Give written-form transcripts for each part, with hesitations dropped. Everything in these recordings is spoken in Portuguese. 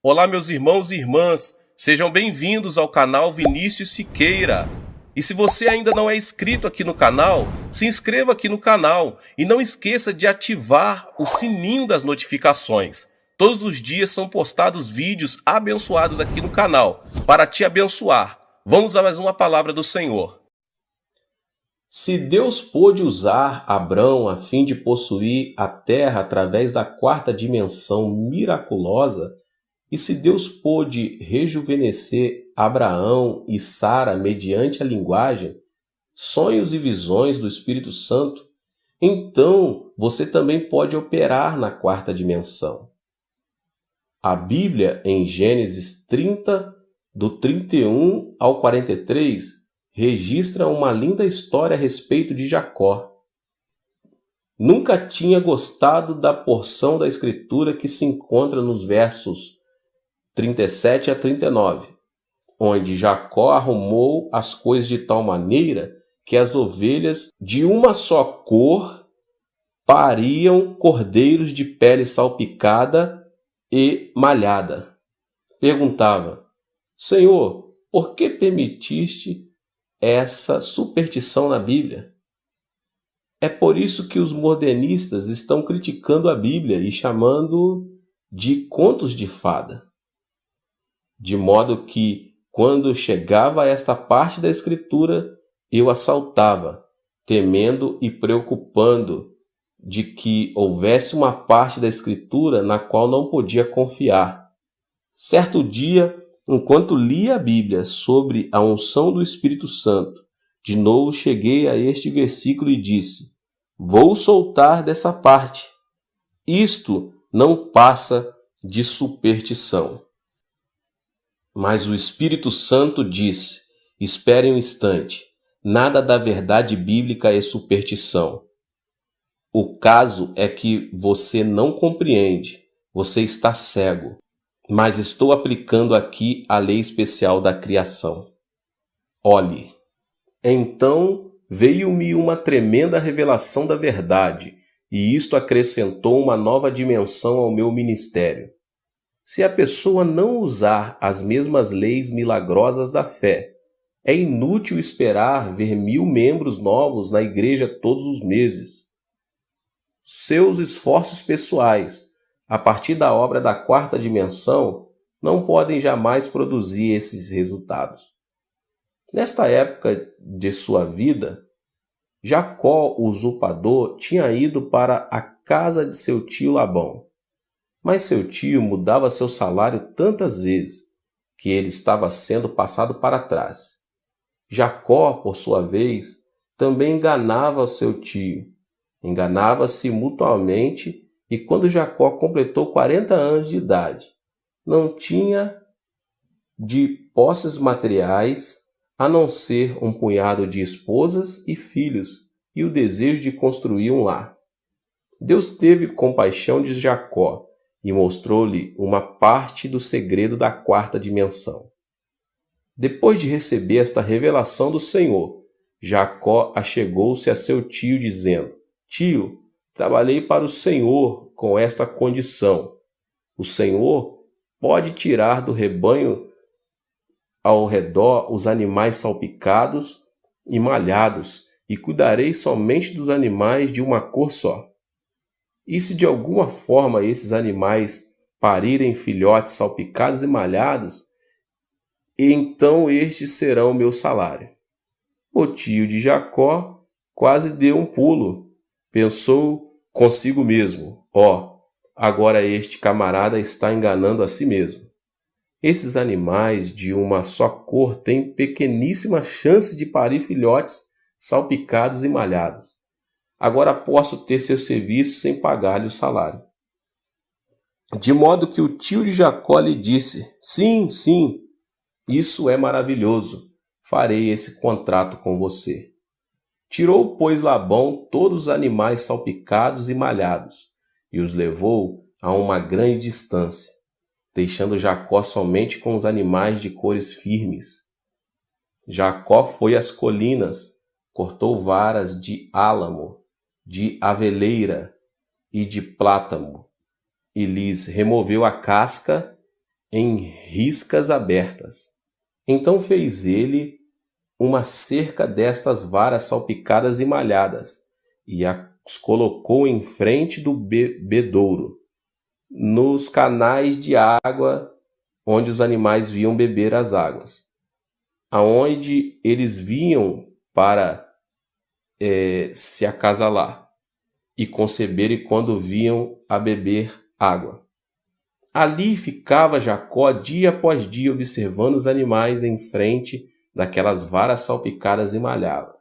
Olá, meus irmãos e irmãs, sejam bem-vindos ao canal Vinícius Siqueira. E se você ainda não é inscrito aqui no canal, se inscreva aqui no canal e não esqueça de ativar o sininho das notificações. Todos os dias são postados vídeos abençoados aqui no canal para te abençoar. Vamos a mais uma palavra do Senhor. Se Deus pôde usar Abrão a fim de possuir a terra através da quarta dimensão miraculosa, e se Deus pôde rejuvenescer Abraão e Sara mediante a linguagem, sonhos e visões do Espírito Santo, então você também pode operar na quarta dimensão. A Bíblia, em Gênesis 30, do 31 ao 43, registra uma linda história a respeito de Jacó. Nunca tinha gostado da porção da Escritura que se encontra nos versos 37 a 39, onde Jacó arrumou as coisas de tal maneira que as ovelhas de uma só cor pariam cordeiros de pele salpicada e malhada. Perguntava: Senhor, por que permitiste essa superstição na Bíblia? É por isso que os modernistas estão criticando a Bíblia e chamando de contos de fada. De modo que, quando chegava a esta parte da Escritura, eu a saltava, temendo e preocupando de que houvesse uma parte da Escritura na qual não podia confiar. Certo dia, enquanto lia a Bíblia sobre a unção do Espírito Santo, de novo cheguei a este versículo e disse: vou soltar dessa parte. Isto não passa de superstição. Mas o Espírito Santo disse: espere um instante, nada da verdade bíblica é superstição. O caso é que você não compreende, você está cego. Mas estou aplicando aqui a lei especial da criação. Olhe. Então veio-me uma tremenda revelação da verdade, e isto acrescentou uma nova dimensão ao meu ministério. Se a pessoa não usar as mesmas leis milagrosas da fé, é inútil esperar ver 1000 membros novos na igreja todos os meses. Seus esforços pessoais, a partir da obra da quarta dimensão, não podem jamais produzir esses resultados. Nesta época de sua vida, Jacó, o usurpador, tinha ido para a casa de seu tio Labão. Mas seu tio mudava seu salário tantas vezes que ele estava sendo passado para trás. Jacó, por sua vez, também enganava seu tio. Enganava-se mutuamente e quando Jacó completou 40 anos de idade, não tinha de posses materiais a não ser um punhado de esposas e filhos e o desejo de construir um lar. Deus teve compaixão de Jacó e mostrou-lhe uma parte do segredo da quarta dimensão. Depois de receber esta revelação do Senhor, Jacó achegou-se a seu tio dizendo: Tio, trabalhei para o Senhor com esta condição. O Senhor pode tirar do rebanho ao redor os animais salpicados e malhados, e cuidarei somente dos animais de uma cor só. E se de alguma forma esses animais parirem filhotes salpicados e malhados, então estes serão meu salário. O tio de Jacó quase deu um pulo. Pensou consigo mesmo: agora este camarada está enganando a si mesmo. Esses animais de uma só cor têm pequeníssima chance de parir filhotes salpicados e malhados. Agora posso ter seu serviço sem pagar-lhe o salário. De modo que o tio de Jacó lhe disse: sim, isso é maravilhoso. Farei esse contrato com você. Tirou, pois, Labão todos os animais salpicados e malhados e os levou a uma grande distância, deixando Jacó somente com os animais de cores firmes. Jacó foi às colinas, cortou varas de álamo, de aveleira e de plátano, e lhes removeu a casca em riscas abertas. Então fez ele uma cerca destas varas salpicadas e malhadas, e as colocou em frente do bebedouro, nos canais de água onde os animais vinham beber as águas, aonde eles vinham para se acasalar e conceber e quando vinham a beber água. Ali ficava Jacó dia após dia observando os animais em frente daquelas varas salpicadas e malhava.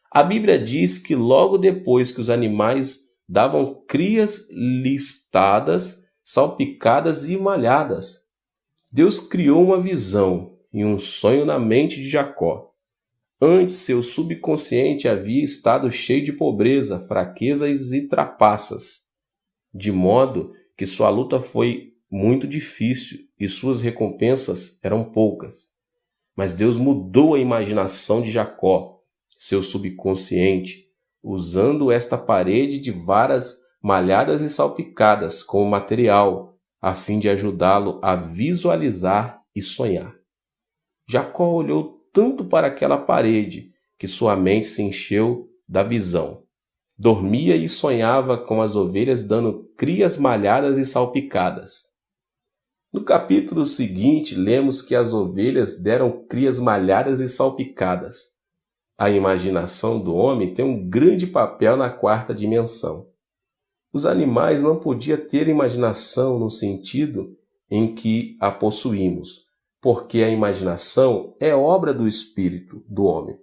A Bíblia diz que logo depois que os animais davam crias listadas, salpicadas e malhadas, Deus criou uma visão e um sonho na mente de Jacó. Antes, seu subconsciente havia estado cheio de pobreza, fraquezas e trapaças, de modo que sua luta foi muito difícil e suas recompensas eram poucas. Mas Deus mudou a imaginação de Jacó, seu subconsciente, usando esta parede de varas malhadas e salpicadas como material, a fim de ajudá-lo a visualizar e sonhar. Jacó olhou tanto para aquela parede que sua mente se encheu da visão. Dormia e sonhava com as ovelhas dando crias malhadas e salpicadas. No capítulo seguinte, lemos que as ovelhas deram crias malhadas e salpicadas. A imaginação do homem tem um grande papel na quarta dimensão. Os animais não podiam ter imaginação no sentido em que a possuímos, porque a imaginação é obra do espírito do homem.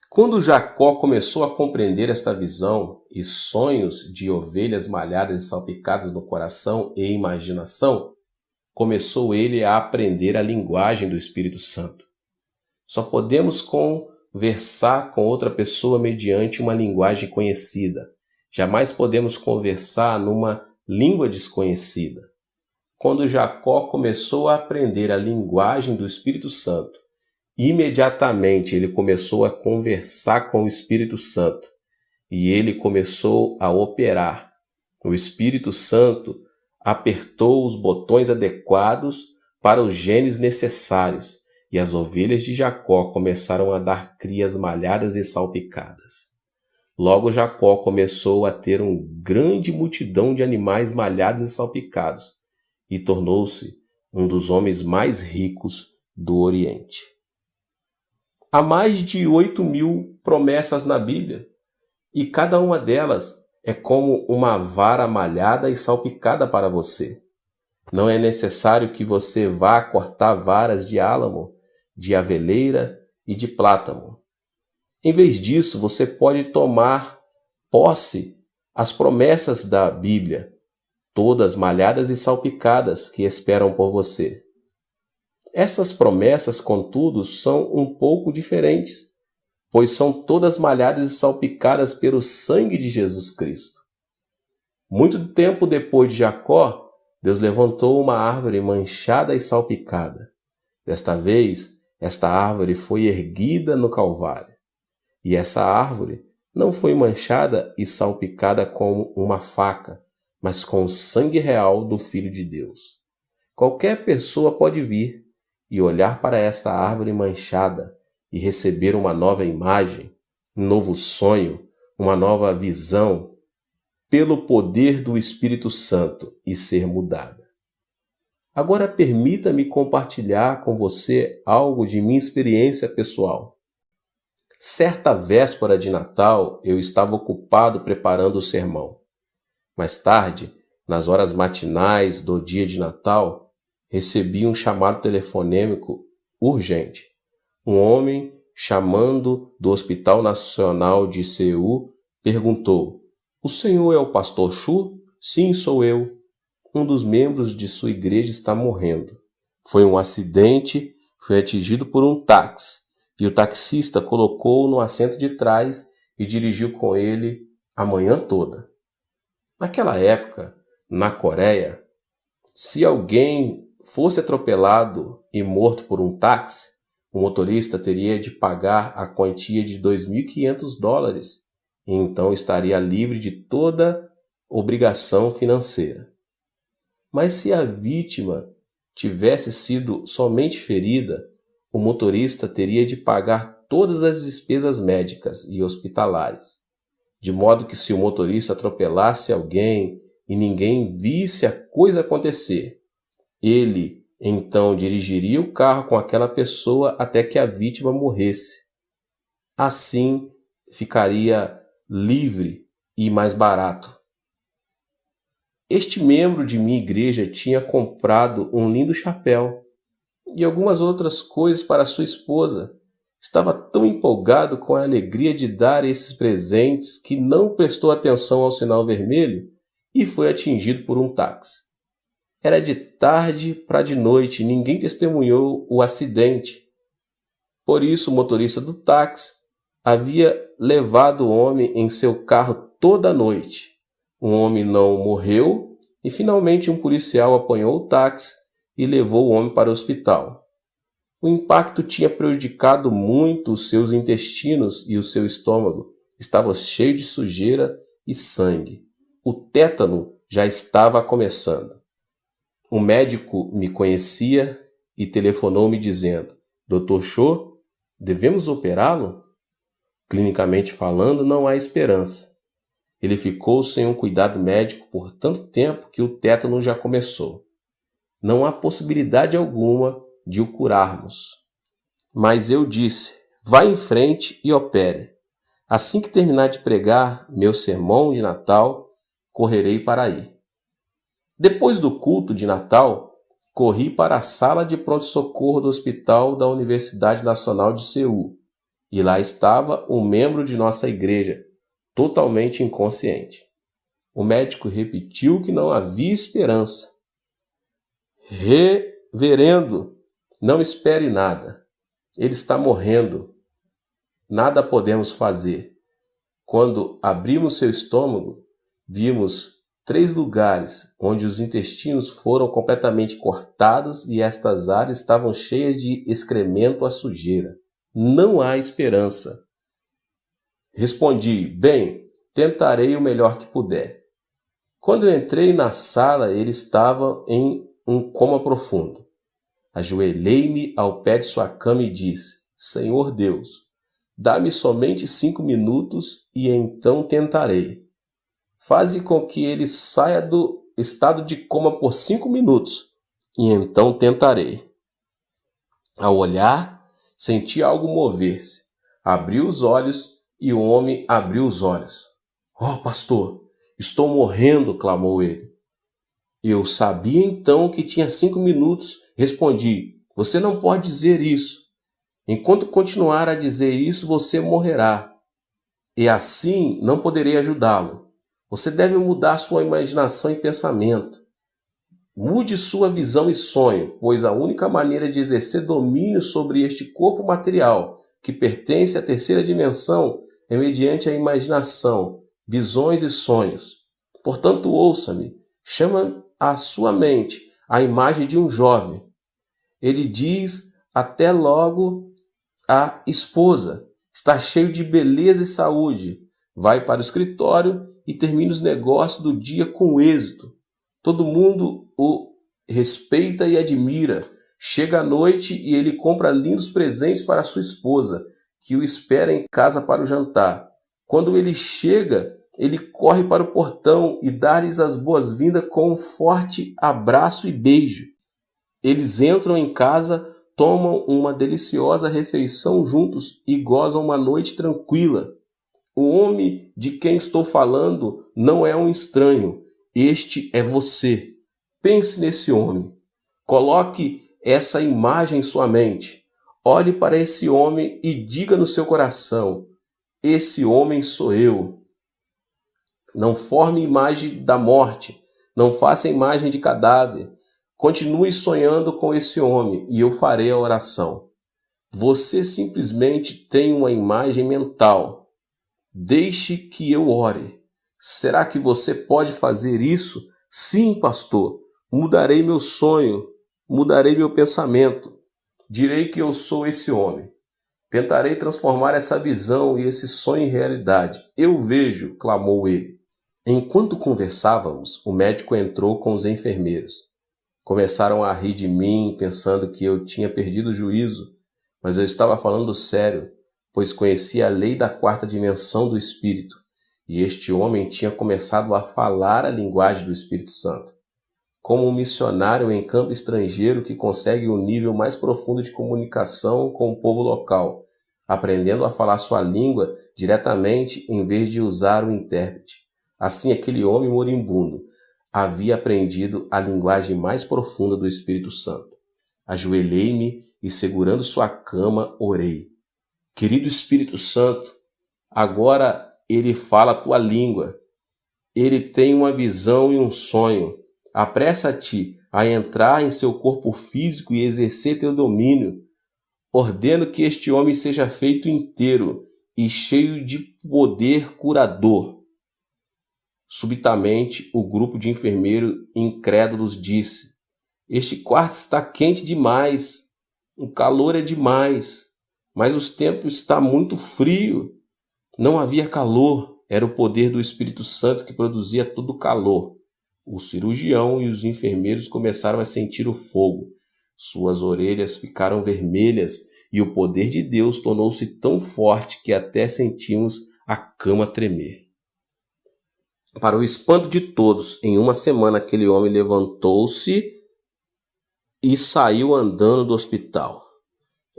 Quando Jacó começou a compreender esta visão e sonhos de ovelhas malhadas e salpicadas no coração e imaginação, começou ele a aprender a linguagem do Espírito Santo. Só podemos conversar com outra pessoa mediante uma linguagem conhecida. Jamais podemos conversar numa língua desconhecida. Quando Jacó começou a aprender a linguagem do Espírito Santo, imediatamente ele começou a conversar com o Espírito Santo e ele começou a operar. O Espírito Santo apertou os botões adequados para os genes necessários e as ovelhas de Jacó começaram a dar crias malhadas e salpicadas. Logo Jacó começou a ter uma grande multidão de animais malhados e salpicados e tornou-se um dos homens mais ricos do Oriente. Há mais de 8.000 promessas na Bíblia e cada uma delas é como uma vara malhada e salpicada para você. Não é necessário que você vá cortar varas de álamo, de aveleira e de plátano. Em vez disso, você pode tomar posse as promessas da Bíblia, todas malhadas e salpicadas que esperam por você. Essas promessas, contudo, são um pouco diferentes, pois são todas malhadas e salpicadas pelo sangue de Jesus Cristo. Muito tempo depois de Jacó, Deus levantou uma árvore manchada e salpicada. Desta vez, esta árvore foi erguida no Calvário. E essa árvore não foi manchada e salpicada com uma faca, mas com o sangue real do Filho de Deus. Qualquer pessoa pode vir e olhar para esta árvore manchada e receber uma nova imagem, um novo sonho, uma nova visão, pelo poder do Espírito Santo e ser mudada. Agora permita-me compartilhar com você algo de minha experiência pessoal. Certa véspera de Natal, eu estava ocupado preparando o sermão. Mais tarde, nas horas matinais do dia de Natal, recebi um chamado telefonêmico urgente. Um homem, chamando do Hospital Nacional de Seul, perguntou: "O senhor é o pastor Chu?" "Sim, sou eu. Um dos membros de sua igreja está morrendo. Foi um acidente, foi atingido por um táxi, e o taxista colocou-o no assento de trás e dirigiu com ele a manhã toda." Naquela época, na Coreia, se alguém fosse atropelado e morto por um táxi, o motorista teria de pagar a quantia de $2.500 e então estaria livre de toda obrigação financeira. Mas se a vítima tivesse sido somente ferida, o motorista teria de pagar todas as despesas médicas e hospitalares, de modo que se o motorista atropelasse alguém e ninguém visse a coisa acontecer, ele então dirigiria o carro com aquela pessoa até que a vítima morresse. Assim ficaria livre e mais barato. Este membro de minha igreja tinha comprado um lindo chapéu e algumas outras coisas para sua esposa. Estava tão empolgado com a alegria de dar esses presentes que não prestou atenção ao sinal vermelho e foi atingido por um táxi. Era de tarde para de noite e ninguém testemunhou o acidente. Por isso, o motorista do táxi havia levado o homem em seu carro toda a noite. O homem não morreu e finalmente um policial apanhou o táxi e levou o homem para o hospital. O impacto tinha prejudicado muito os seus intestinos e o seu estômago estava cheio de sujeira e sangue. O tétano já estava começando. O médico me conhecia e telefonou me dizendo: Dr. Cho, devemos operá-lo? Clinicamente falando, não há esperança. Ele ficou sem um cuidado médico por tanto tempo que o tétano já começou. Não há possibilidade alguma de o curarmos. Mas eu disse: vá em frente e opere. Assim que terminar de pregar meu sermão de Natal, correrei para aí. Depois do culto de Natal, corri para a sala de pronto-socorro do Hospital da Universidade Nacional de Seul, e lá estava um membro de nossa igreja, totalmente inconsciente. O médico repetiu que não havia esperança. Reverendo, não espere nada. Ele está morrendo. Nada podemos fazer. Quando abrimos seu estômago, vimos 3 lugares onde os intestinos foram completamente cortados e estas áreas estavam cheias de excremento à sujeira. Não há esperança. Respondi: bem, tentarei o melhor que puder. Quando eu entrei na sala, ele estava em um coma profundo. Ajoelhei-me ao pé de sua cama e disse: Senhor Deus, dá-me somente 5 minutos e então tentarei. Faze com que ele saia do estado de coma por 5 minutos e então tentarei. Ao olhar, senti algo mover-se. Abri os olhos e o homem abriu os olhos. Oh, pastor, estou morrendo, clamou ele. Eu sabia então que tinha 5 minutos. Respondi: você não pode dizer isso. Enquanto continuar a dizer isso, você morrerá. E assim não poderei ajudá-lo. Você deve mudar sua imaginação e pensamento. Mude sua visão e sonho, pois a única maneira de exercer domínio sobre este corpo material, que pertence à terceira dimensão, é mediante a imaginação, visões e sonhos. Portanto, ouça-me. Chama à sua mente a imagem de um jovem. Ele diz até logo à esposa: está cheio de beleza e saúde. Vai para o escritório e termina os negócios do dia com êxito. Todo mundo o respeita e admira. Chega à noite e ele compra lindos presentes para sua esposa, que o espera em casa para o jantar. Quando ele chega, ele corre para o portão e dá-lhes as boas-vindas com um forte abraço e beijo. Eles entram em casa, tomam uma deliciosa refeição juntos e gozam uma noite tranquila. O homem de quem estou falando não é um estranho. Este é você. Pense nesse homem. Coloque essa imagem em sua mente. Olhe para esse homem e diga no seu coração: esse homem sou eu. Não forme imagem da morte. Não faça imagem de cadáver. Continue sonhando com esse homem e eu farei a oração. Você simplesmente tem uma imagem mental. Deixe que eu ore. Será que você pode fazer isso? Sim, pastor. Mudarei meu sonho. Mudarei meu pensamento. Direi que eu sou esse homem. Tentarei transformar essa visão e esse sonho em realidade. Eu vejo, clamou ele. Enquanto conversávamos, o médico entrou com os enfermeiros. Começaram a rir de mim, pensando que eu tinha perdido o juízo, mas eu estava falando sério, pois conhecia a lei da quarta dimensão do Espírito, e este homem tinha começado a falar a linguagem do Espírito Santo. Como um missionário em campo estrangeiro que consegue um nível mais profundo de comunicação com o povo local, aprendendo a falar sua língua diretamente em vez de usar o intérprete. Assim, aquele homem moribundo havia aprendido a linguagem mais profunda do Espírito Santo. Ajoelhei-me e, segurando sua cama, orei. Querido Espírito Santo, agora ele fala a tua língua. Ele tem uma visão e um sonho. Apressa-te a entrar em seu corpo físico e exercer teu domínio. Ordeno que este homem seja feito inteiro e cheio de poder curador. Subitamente, o grupo de enfermeiros incrédulos disse: este quarto está quente demais, o calor é demais, mas o tempo está muito frio. Não havia calor, era o poder do Espírito Santo que produzia todo o calor. O cirurgião e os enfermeiros começaram a sentir o fogo. Suas orelhas ficaram vermelhas e o poder de Deus tornou-se tão forte que até sentimos a cama tremer. Para o espanto de todos, em uma semana aquele homem levantou-se e saiu andando do hospital.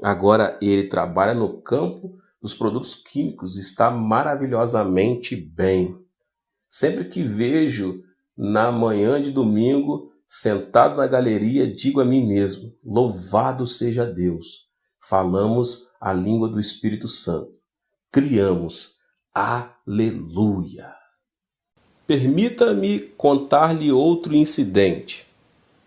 Agora ele trabalha no campo dos produtos químicos e está maravilhosamente bem. Sempre que vejo na manhã de domingo, sentado na galeria, digo a mim mesmo: louvado seja Deus. Falamos a língua do Espírito Santo. Criamos. Aleluia. Permita-me contar-lhe outro incidente.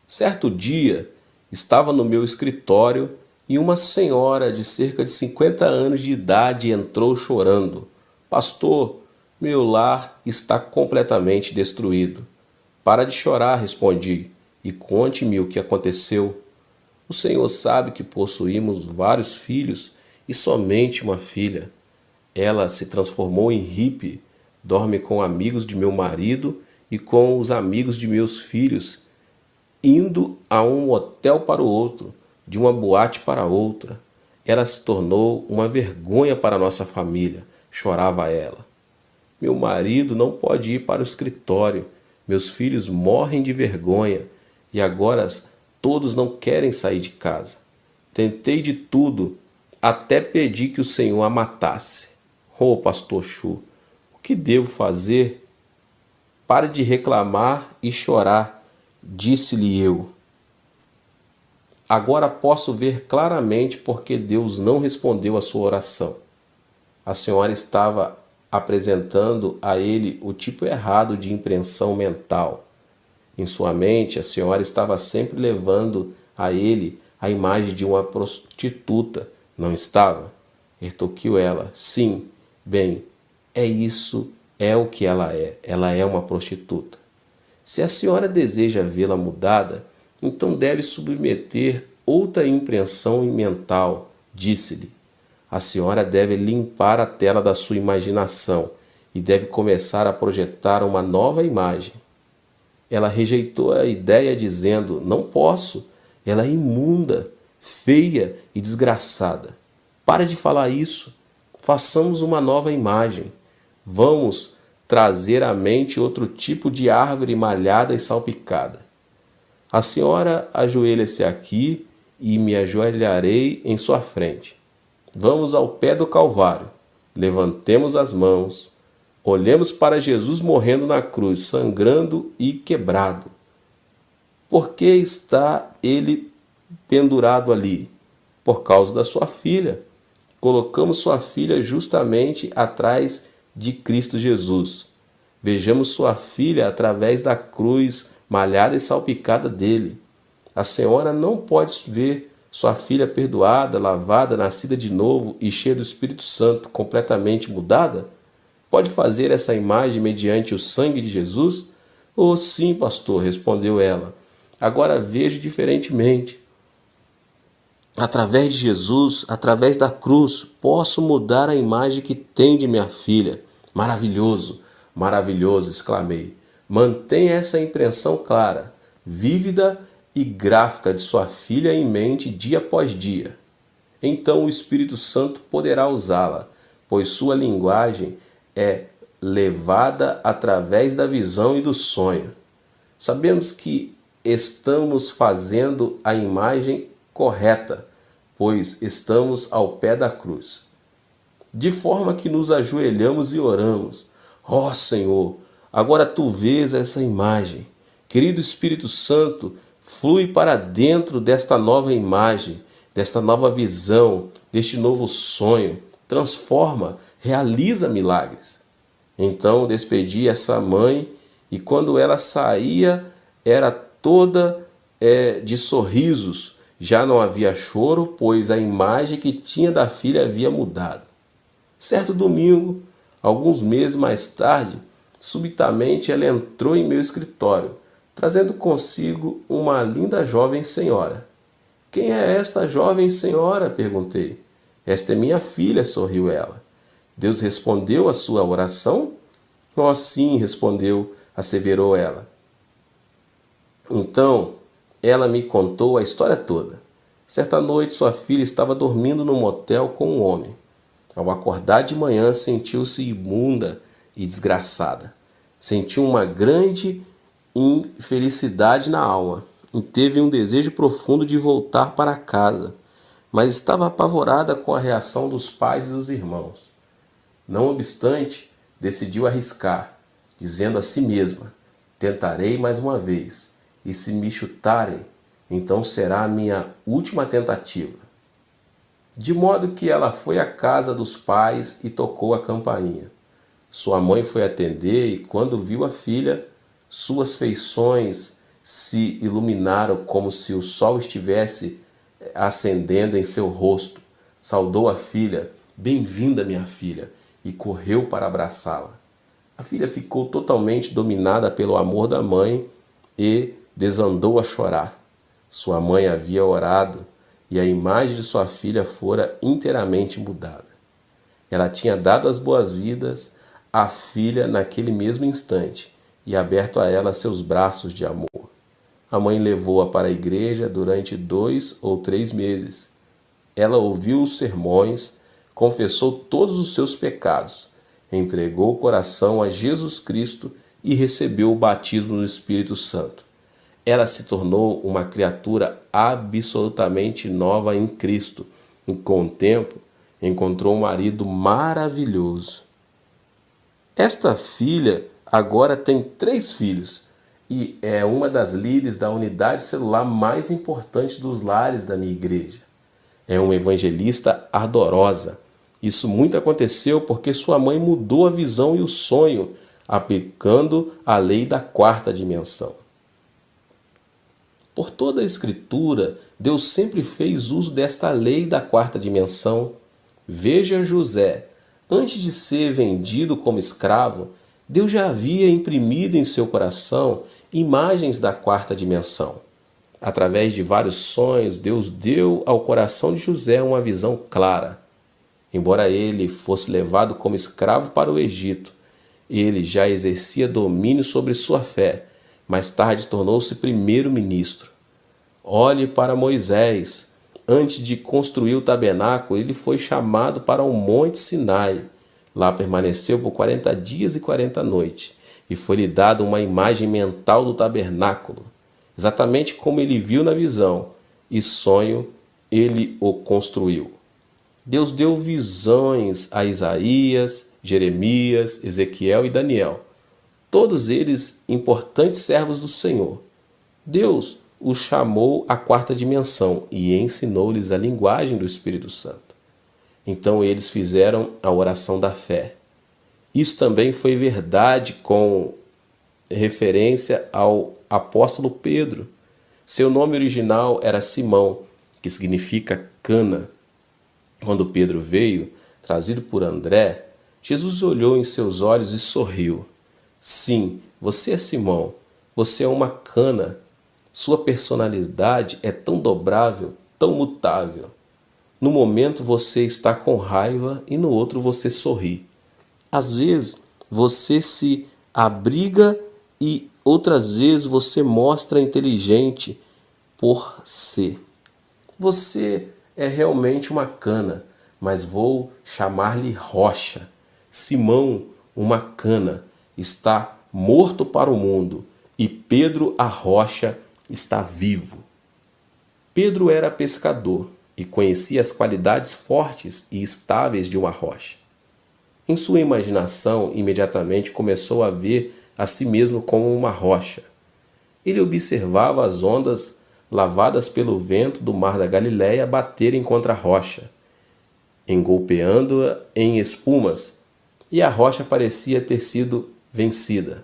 Certo dia, estava no meu escritório e uma senhora de cerca de 50 anos de idade entrou chorando. Pastor, meu lar está completamente destruído. Para de chorar, respondi, e conte-me o que aconteceu. O Senhor sabe que possuímos vários filhos e somente uma filha. Ela se transformou em hippie, dorme com amigos de meu marido e com os amigos de meus filhos, indo a um hotel para o outro, de uma boate para outra. Ela se tornou uma vergonha para nossa família, chorava ela. Meu marido não pode ir para o escritório, meus filhos morrem de vergonha e agora todos não querem sair de casa. Tentei de tudo, até pedi que o Senhor a matasse. Oh, pastor Chu, o que devo fazer? Pare de reclamar e chorar, disse-lhe eu. Agora posso ver claramente porque Deus não respondeu a sua oração. A senhora estava apresentando a ele o tipo errado de impressão mental. Em sua mente, a senhora estava sempre levando a ele a imagem de uma prostituta, não estava? Retorquiu ela. Sim, bem, é o que ela é uma prostituta. Se a senhora deseja vê-la mudada, então deve submeter outra impressão mental, disse-lhe. A senhora deve limpar a tela da sua imaginação e deve começar a projetar uma nova imagem. Ela rejeitou a ideia dizendo, não posso, ela é imunda, feia e desgraçada. Pare de falar isso, façamos uma nova imagem. Vamos trazer à mente outro tipo de árvore malhada e salpicada. A senhora ajoelha-se aqui e me ajoelharei em sua frente. Vamos ao pé do Calvário, levantemos as mãos, olhemos para Jesus morrendo na cruz, sangrando e quebrado. Por que está ele pendurado ali? Por causa da sua filha. Colocamos sua filha justamente atrás de Cristo Jesus. Vejamos sua filha através da cruz malhada e salpicada dele. A senhora não pode ver sua filha perdoada, lavada, nascida de novo e cheia do Espírito Santo, completamente mudada? Pode fazer essa imagem mediante o sangue de Jesus? Oh, sim, pastor, respondeu ela. Agora vejo diferentemente. Através de Jesus, através da cruz, posso mudar a imagem que tem de minha filha. Maravilhoso, maravilhoso, exclamei. Mantenha essa impressão clara, vívida e gráfica de sua filha em mente dia após dia. Então o Espírito Santo poderá usá-la, pois sua linguagem é levada através da visão e do sonho. Sabemos que estamos fazendo a imagem correta, pois estamos ao pé da cruz. De forma que nos ajoelhamos e oramos. Ó Senhor, agora Tu vês essa imagem. Querido Espírito Santo, flui para dentro desta nova imagem, desta nova visão, deste novo sonho. Transforma, realiza milagres. Então despedi essa mãe e quando ela saía era toda de sorrisos. Já não havia choro, pois a imagem que tinha da filha havia mudado. Certo domingo, alguns meses mais tarde, subitamente ela entrou em meu escritório, trazendo consigo uma linda jovem senhora. Quem é esta jovem senhora? Perguntei. Esta é minha filha, sorriu ela. Deus respondeu a sua oração? Oh, sim, respondeu, asseverou ela. Então, ela me contou a história toda. Certa noite, sua filha estava dormindo no motel com um homem. Ao acordar de manhã, sentiu-se imunda e desgraçada. Sentiu uma grande infelicidade na alma e teve um desejo profundo de voltar para casa, mas estava apavorada com a reação dos pais e dos irmãos. Não obstante, decidiu arriscar, dizendo a si mesma: tentarei mais uma vez, e se me chutarem, então será a minha última tentativa. De modo que ela foi à casa dos pais e tocou a campainha. Sua mãe foi atender e, quando viu a filha, suas feições se iluminaram como se o sol estivesse acendendo em seu rosto. Saudou a filha: bem-vinda, minha filha, e correu para abraçá-la. A filha ficou totalmente dominada pelo amor da mãe e desandou a chorar. Sua mãe havia orado e a imagem de sua filha fora inteiramente mudada. Ela tinha dado as boas-vindas à filha naquele mesmo instante e aberto a ela seus braços de amor. A mãe levou-a para a igreja durante 2 ou 3 meses. Ela ouviu os sermões, confessou todos os seus pecados, entregou o coração a Jesus Cristo e recebeu o batismo no Espírito Santo. Ela se tornou uma criatura absolutamente nova em Cristo e, com o tempo, encontrou um marido maravilhoso. Esta filha agora tem 3 filhos e é uma das líderes da unidade celular mais importante dos lares da minha igreja. É uma evangelista ardorosa. Isso muito aconteceu porque sua mãe mudou a visão e o sonho, aplicando a lei da 4ª dimensão. Por toda a Escritura, Deus sempre fez uso desta lei da 4ª dimensão. Veja José. Antes de ser vendido como escravo, Deus já havia imprimido em seu coração imagens da 4ª dimensão. Através de vários sonhos, Deus deu ao coração de José uma visão clara. Embora ele fosse levado como escravo para o Egito, ele já exercia domínio sobre sua fé. Mais tarde tornou-se primeiro-ministro. Olhe para Moisés. Antes de construir o tabernáculo, ele foi chamado para o Monte Sinai. Lá permaneceu por 40 dias e 40 noites, e foi-lhe dada uma imagem mental do tabernáculo. Exatamente como ele viu na visão e sonho, ele o construiu. Deus deu visões a Isaías, Jeremias, Ezequiel e Daniel, todos eles importantes servos do Senhor. Deus os chamou à 4ª dimensão e ensinou-lhes a linguagem do Espírito Santo. Então eles fizeram a oração da fé. Isso também foi verdade com referência ao apóstolo Pedro. Seu nome original era Simão, que significa cana. Quando Pedro veio, trazido por André, Jesus olhou em seus olhos e sorriu. Sim, você é Simão, você é uma cana. Sua personalidade é tão dobrável, tão mutável. No momento você está com raiva e no outro você sorri. Às vezes você se abriga e outras vezes você mostra inteligente por C. Você é realmente uma cana, mas vou chamar-lhe rocha. Simão, uma cana, está morto para o mundo, e Pedro, a rocha, está vivo. Pedro era pescador e conhecia as qualidades fortes e estáveis de uma rocha. Em sua imaginação, imediatamente começou a ver a si mesmo como uma rocha. Ele observava as ondas lavadas pelo vento do mar da Galileia baterem contra a rocha, engolpeando-a em espumas, e a rocha parecia ter sido vencida.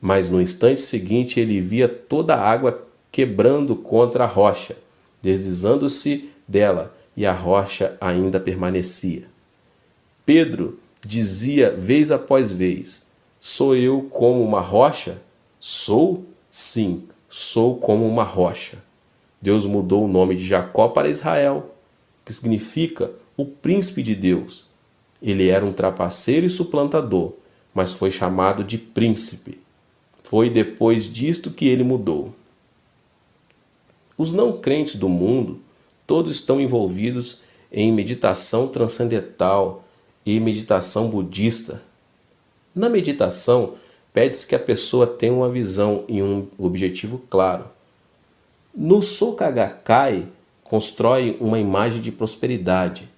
Mas no instante seguinte ele via toda a água quebrando contra a rocha, deslizando-se dela, e a rocha ainda permanecia. Pedro dizia vez após vez: sou eu como uma rocha? Sou? Sim, sou como uma rocha. Deus mudou o nome de Jacó para Israel, que significa o príncipe de Deus. Ele era um trapaceiro e suplantador, mas foi chamado de príncipe. Foi depois disto que ele mudou. Os não crentes do mundo, todos estão envolvidos em meditação transcendental e meditação budista. Na meditação, pede-se que a pessoa tenha uma visão e um objetivo claro. No Soka Gakkai, constrói uma imagem de prosperidade,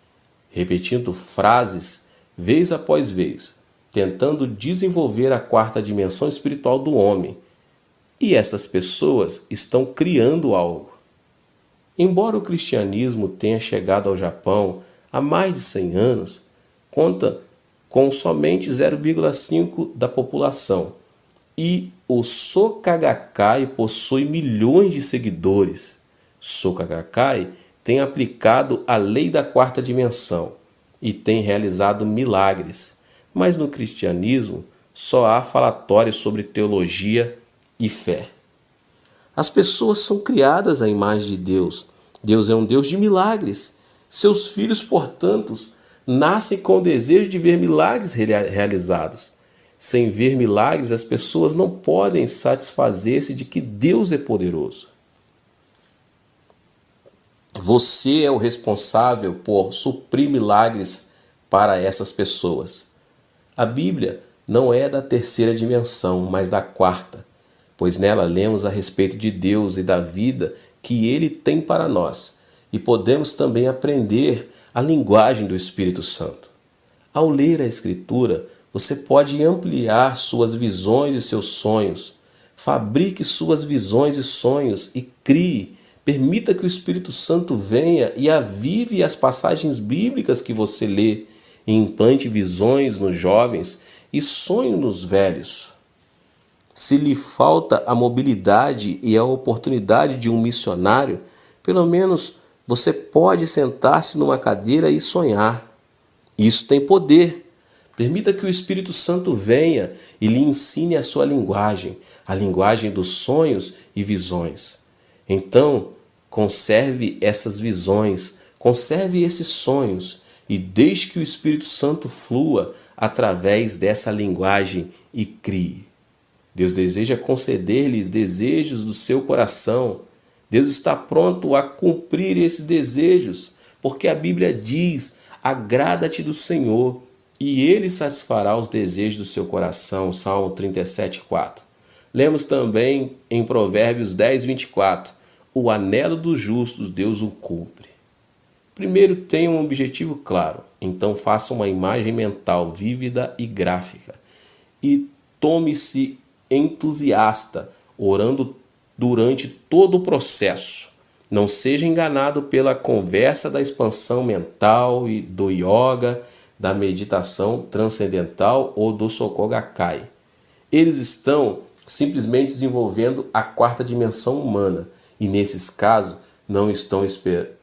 repetindo frases vez após vez, tentando desenvolver a quarta dimensão espiritual do homem. E essas pessoas estão criando algo. Embora o cristianismo tenha chegado ao Japão há mais de 100 anos, conta com somente 0,5% da população. E o Soka Gakkai possui milhões de seguidores. Soka Gakkai tem aplicado a lei da quarta dimensão e tem realizado milagres. Mas no cristianismo só há falatórios sobre teologia e fé. As pessoas são criadas à imagem de Deus. Deus é um Deus de milagres. Seus filhos, portanto, nascem com o desejo de ver milagres realizados. Sem ver milagres, as pessoas não podem satisfazer-se de que Deus é poderoso. Você é o responsável por suprir milagres para essas pessoas. A Bíblia não é da terceira dimensão, mas da quarta, pois nela lemos a respeito de Deus e da vida que Ele tem para nós, e podemos também aprender a linguagem do Espírito Santo. Ao ler a Escritura, você pode ampliar suas visões e seus sonhos. Fabrique suas visões e sonhos e crie. Permita que o Espírito Santo venha e avive as passagens bíblicas que você lê e implante visões nos jovens e sonho nos velhos. Se lhe falta a mobilidade e a oportunidade de um missionário, pelo menos você pode sentar-se numa cadeira e sonhar. Isso tem poder. Permita que o Espírito Santo venha e lhe ensine a sua linguagem, a linguagem dos sonhos e visões. Então, conserve essas visões, conserve esses sonhos e deixe que o Espírito Santo flua através dessa linguagem e crie. Deus deseja conceder-lhes desejos do seu coração. Deus está pronto a cumprir esses desejos, porque a Bíblia diz: agrada-te do Senhor e Ele satisfará os desejos do seu coração. Salmo 37:4. Lemos também em Provérbios 10:24. O anelo dos justos Deus o cumpre. Primeiro tenha um objetivo claro, então faça uma imagem mental vívida e gráfica. E tome-se entusiasta, orando durante todo o processo. Não seja enganado pela conversa da expansão mental e do yoga, da meditação transcendental ou do Soka Gakkai. Eles estão simplesmente desenvolvendo a quarta dimensão humana e, nesses casos, não estão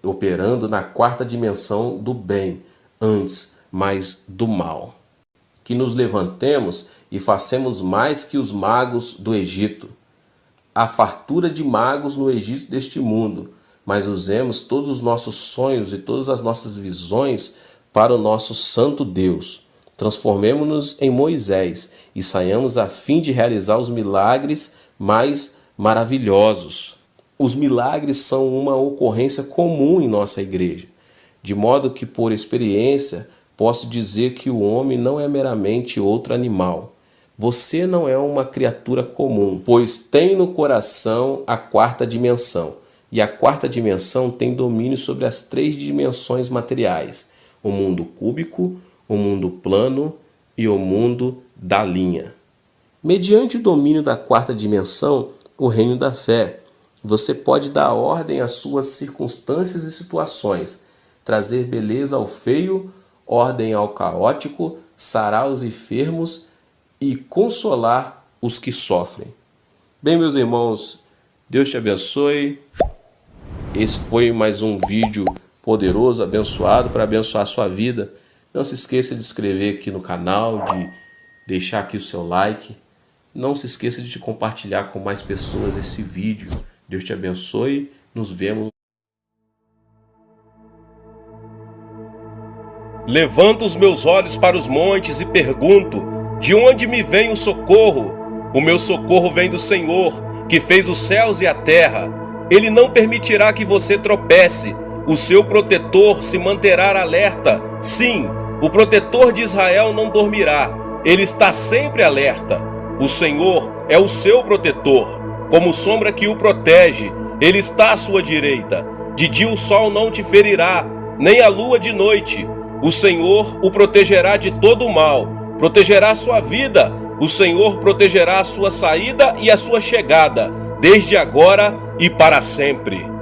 operando na quarta dimensão do bem, antes, mas do mal. Que nos levantemos e façamos mais que os magos do Egito. Há fartura de magos no Egito deste mundo, mas usemos todos os nossos sonhos e todas as nossas visões para o nosso santo Deus. Transformemo-nos em Moisés e saiamos a fim de realizar os milagres mais maravilhosos. Os milagres são uma ocorrência comum em nossa igreja, de modo que, por experiência, posso dizer que o homem não é meramente outro animal. Você não é uma criatura comum, pois tem no coração a quarta dimensão. E a quarta dimensão tem domínio sobre as 3 dimensões materiais: o mundo cúbico, o mundo plano e o mundo da linha. Mediante o domínio da quarta dimensão, o reino da fé, você pode dar ordem às suas circunstâncias e situações, trazer beleza ao feio, ordem ao caótico, sarar os enfermos e consolar os que sofrem. Bem, meus irmãos, Deus te abençoe. Esse foi mais um vídeo poderoso, abençoado, para abençoar a sua vida. Não se esqueça de se inscrever aqui no canal, de deixar aqui o seu like. Não se esqueça de compartilhar com mais pessoas esse vídeo. Deus te abençoe. Nos vemos. Levanto os meus olhos para os montes e pergunto: de onde me vem o socorro? O meu socorro vem do Senhor, que fez os céus e a terra. Ele não permitirá que você tropece. O seu protetor se manterá alerta. Sim, o protetor de Israel não dormirá. Ele está sempre alerta. O Senhor é o seu protetor, como sombra que o protege. Ele está à sua direita. De dia o sol não te ferirá, nem a lua de noite. O Senhor o protegerá de todo o mal, protegerá a sua vida. O Senhor protegerá a sua saída e a sua chegada, desde agora e para sempre.